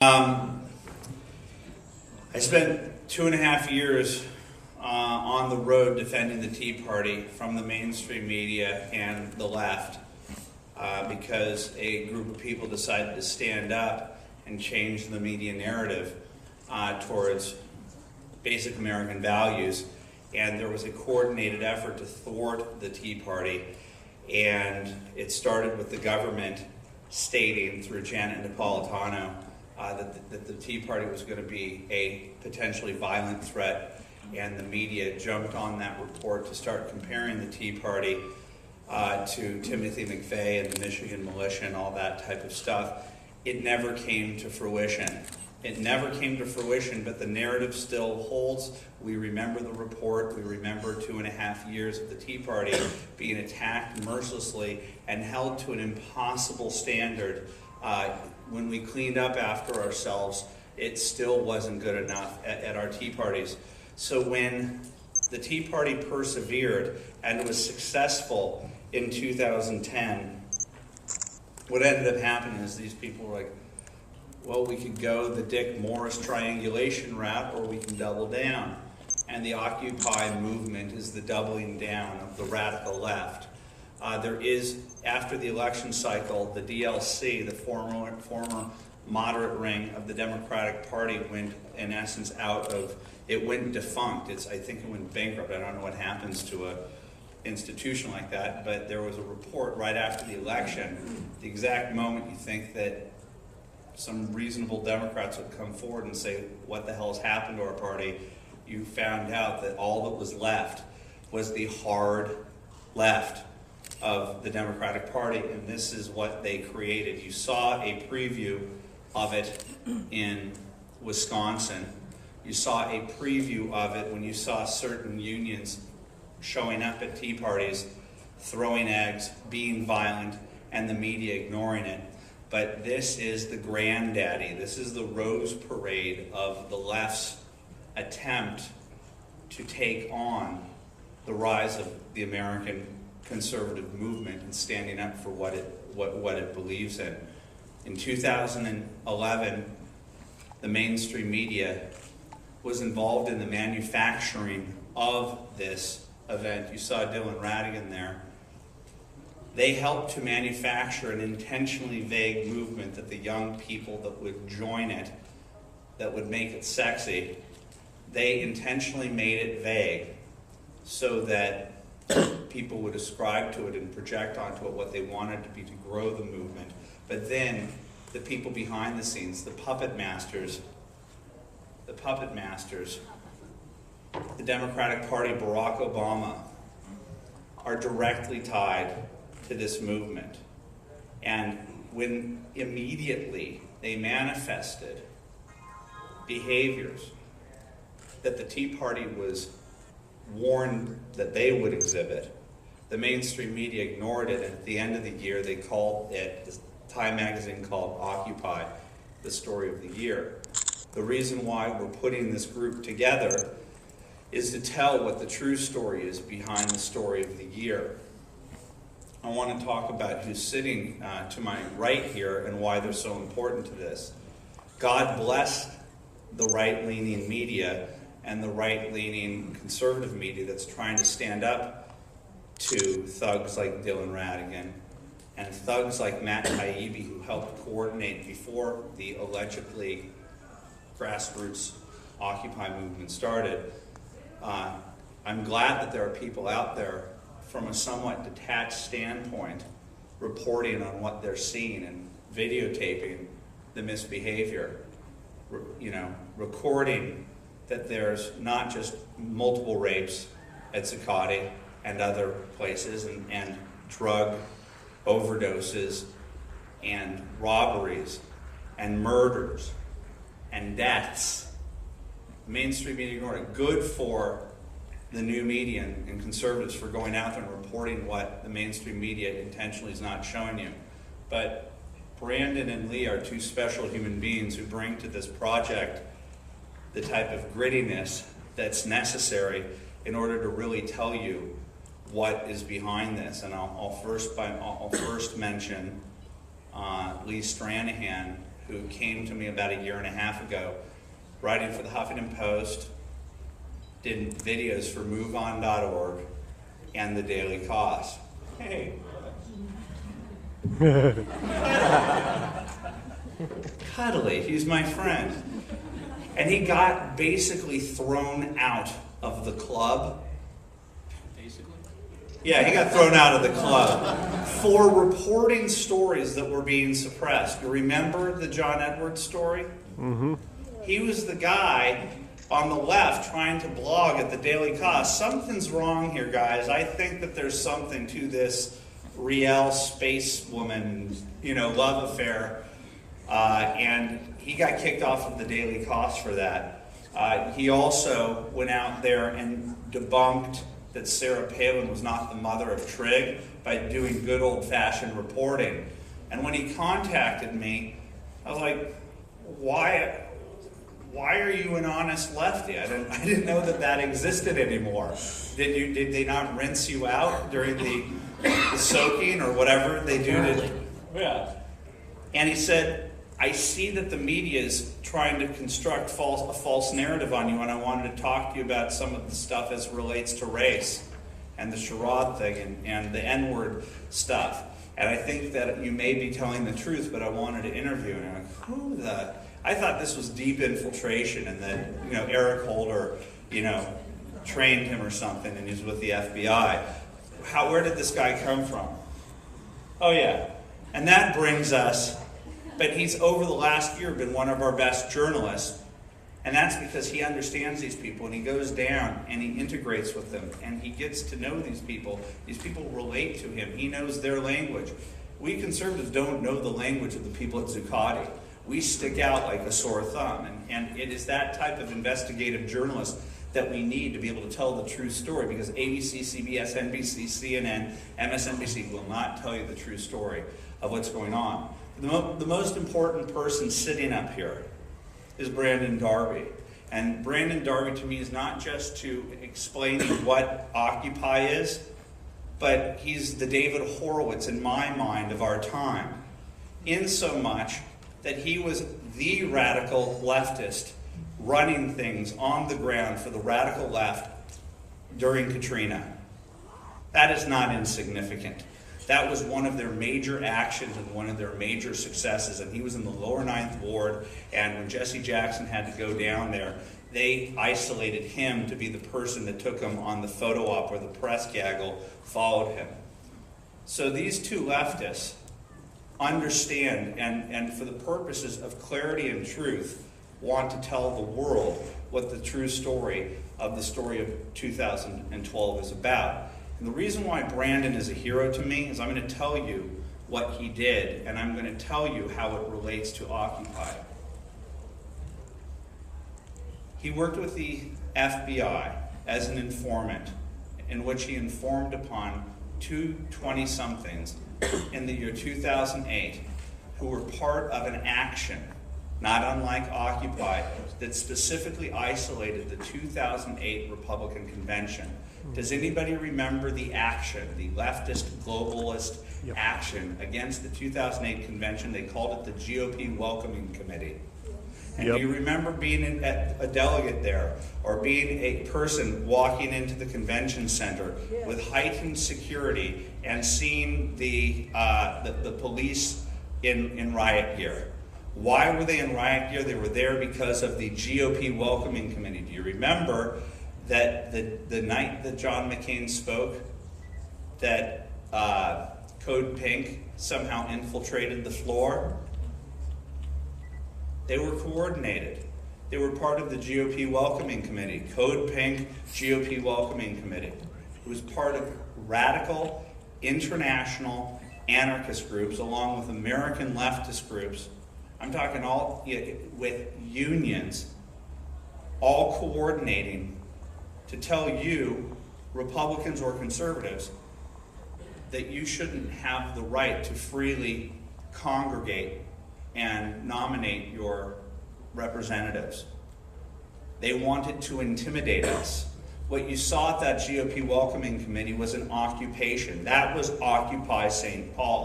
I spent 2.5 years on the road defending the Tea Party from the mainstream media and the left because a group of people decided to stand up and change the media narrative towards basic American values. And there was a coordinated effort to thwart the Tea Party. And it started with the government stating through Janet Napolitano that the Tea Party was going to be a potentially violent threat, and the media jumped on that report to start comparing the Tea Party to Timothy McVeigh and the Michigan militia and all that type of stuff. It never came to fruition. It never came to fruition, but the narrative still holds. We remember the report. We remember 2.5 years of the Tea Party being attacked mercilessly and held to an impossible standard. When we cleaned up after ourselves, it still wasn't good enough at our Tea Parties. So when the Tea Party persevered and was successful in 2010, what ended up happening is these people were like, well, we could go the Dick Morris triangulation route, or we can double down. And the Occupy movement is the doubling down of the radical left. There is, after the election cycle, the DLC, the former moderate ring of the Democratic Party, went, in essence, it went defunct. I think it went bankrupt. I don't know what happens to an institution like that, but there was a report right after the election, the exact moment you think that some reasonable Democrats would come forward and say, what the hell has happened to our party? You found out that all that was left was the hard left of the Democratic Party, and this is what they created. You saw a preview of it in Wisconsin. You saw a preview of it when you saw certain unions showing up at Tea Parties, throwing eggs, being violent, and the media ignoring it. But this is the granddaddy. This is the rose parade of the left's attempt to take on the rise of the American conservative movement and standing up for what it believes in. In 2011, the mainstream media was involved in the manufacturing of this event. You saw Dylan Radigan there. They helped to manufacture an intentionally vague movement that the young people that would join it, that would make it sexy, they intentionally made it vague so that people would ascribe to it and project onto it what they wanted to be to grow the movement. But then the people behind the scenes, the puppet masters, the Democratic Party, Barack Obama, are directly tied to this movement. And when immediately they manifested behaviors that the Tea Party was warned that they would exhibit, the mainstream media ignored it, and at the end of the year they called it, as Time magazine called Occupy, the story of the year. The reason why we're putting this group together is to tell what the true story is behind the story of the year. I want to talk about who's sitting to my right here and why they're so important to this. God bless the right-leaning media and the right-leaning conservative media that's trying to stand up to thugs like Dylan Radigan and thugs like Matt Taibbi, who helped coordinate before the allegedly grassroots Occupy movement started. I'm glad that there are people out there from a somewhat detached standpoint reporting on what they're seeing and videotaping the misbehavior, recording that there's not just multiple rapes at Zuccotti and other places and drug overdoses and robberies and murders and deaths. Mainstream media ignored it. Good for the new media and conservatives for going out there and reporting what the mainstream media intentionally is not showing you. But Brandon and Lee are two special human beings who bring to this project the type of grittiness that's necessary in order to really tell you what is behind this. And I'll first mention Lee Stranahan, who came to me about 1.5 years ago, writing for the Huffington Post, did videos for MoveOn.org and the Daily Cost. Hey. Cuddly, he's my friend. And he got basically thrown out of the club. Basically? Yeah, he got thrown out of the club for reporting stories that were being suppressed. You remember the John Edwards story? Mm-hmm. He was the guy on the left trying to blog at the Daily Cost. Something's wrong here, guys. I think that there's something to this Riel space woman, love affair. And he got kicked off of the Daily Cost for that. He also went out there and debunked that Sarah Palin was not the mother of Trig by doing good old-fashioned reporting. And when he contacted me, I was like, why are you an honest lefty? I didn't know that existed anymore. Did they not rinse you out during the soaking or whatever they do to? Yeah. And he said, I see that the media is trying to construct a false narrative on you, and I wanted to talk to you about some of the stuff as it relates to race and the charade thing and the N-word stuff. And I think that you may be telling the truth, but I wanted to interview. And I'm like, I thought this was deep infiltration, and that Eric Holder, trained him or something, and he's with the FBI. Where did this guy come from? Oh yeah, and that brings us. But he's over the last year been one of our best journalists, and that's because he understands these people, and he goes down and he integrates with them, and he gets to know these people. These people relate to him. He knows their language. We conservatives don't know the language of the people at Zuccotti. We stick out like a sore thumb, and it is that type of investigative journalist that we need to be able to tell the true story, because ABC, CBS, NBC, CNN, MSNBC will not tell you the true story of what's going on. The most important person sitting up here is Brandon Darby. And Brandon Darby, to me, is not just to explain what Occupy is, but he's the David Horowitz, in my mind, of our time, in so much that he was the radical leftist running things on the ground for the radical left during Katrina. That is not insignificant. That was one of their major actions and one of their major successes. And he was in the lower 9th Ward, and when Jesse Jackson had to go down there, they isolated him to be the person that took him on the photo op where the press gaggle followed him. So these two leftists understand, and for the purposes of clarity and truth, want to tell the world what the true story of the story of 2012 is about. And the reason why Brandon is a hero to me is I'm going to tell you what he did, and I'm going to tell you how it relates to Occupy. He worked with the FBI as an informant, in which he informed upon two 20-somethings in the year 2008 who were part of an action, not unlike Occupy, that specifically isolated the 2008 Republican Convention. Does anybody remember the action, the leftist, globalist action against the 2008 convention? They called it the GOP Welcoming Committee. And do you remember being a delegate there, or being a person walking into the convention center with heightened security and seeing the police in riot gear? Why were they in riot gear? They were there because of the GOP Welcoming Committee. Do you remember that the night that John McCain spoke, that Code Pink somehow infiltrated the floor? They were coordinated. They were part of the GOP Welcoming Committee, Code Pink GOP Welcoming Committee. It was part of radical international anarchist groups along with American leftist groups. I'm talking all with unions, all coordinating to tell you, Republicans or conservatives, that you shouldn't have the right to freely congregate and nominate your representatives. They wanted to intimidate us. What you saw at that GOP Welcoming Committee was an occupation. That was Occupy St. Paul.